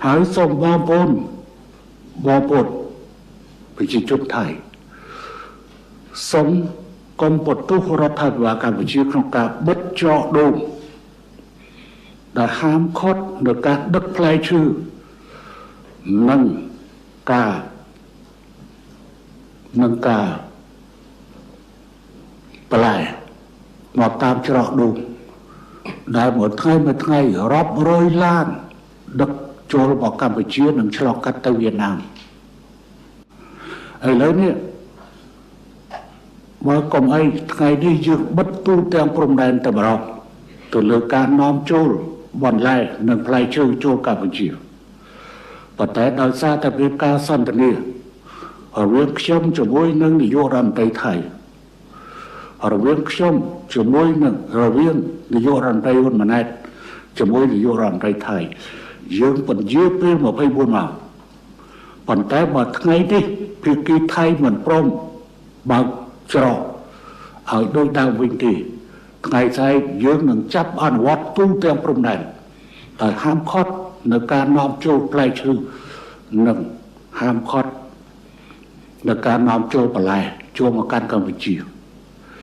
ហើយសូមបងប្អូនប្រជាជនថៃសូមកុំបន្ទោសរដ្ឋាភិបាលកម្ពុជាក្នុងការបិទច្រកដូងដែលហាមឃាត់នៅការដឹកផ្លែឈើនិងការបន្លែមកតាមច្រកដូងដែលមួយថ្ងៃរាប់រយឡានដឹកចូលមកកម្ពុជានិងឆ្លងកាត់ទៅវៀតណាមឥឡូវនេះបើកុំអីថ្ងៃនេះយើងបិទទូទាំងព្រំដែនតែម្ដងទៅលើការនាំចូលបន្លែនិងផ្លែឈើចូលកម្ពុជាប៉ុន្តែដោយសារតែមានការសន្ទនារវាងខ្ញុំជាមួយនឹងនាយករដ្ឋមន្ត្រីថៃរវាងខ្ញុំជាមួយនឹងរវាងនាយករដ្ឋមន្ត្រីហ៊ុនម៉ាណែតជាមួយនាយករដ្ឋមន្ត្រីថៃយើងពន្យាពេល24ម៉ោងប៉ុន្តែបើថ្ងៃនេះភាគីថៃមិនព្រមបើកច្រកឲ្យដូចដើមវិញទេថ្ងៃស្អែកយើងនឹងចាប់អនុវត្តទូទាំងព្រំដែនដោយហាមឃាត់នៅការនាំចូលផ្លែឈើនិងហាមឃាត់នៅការនាំចូលបន្លែចូលមកកាន់កម្ពុជា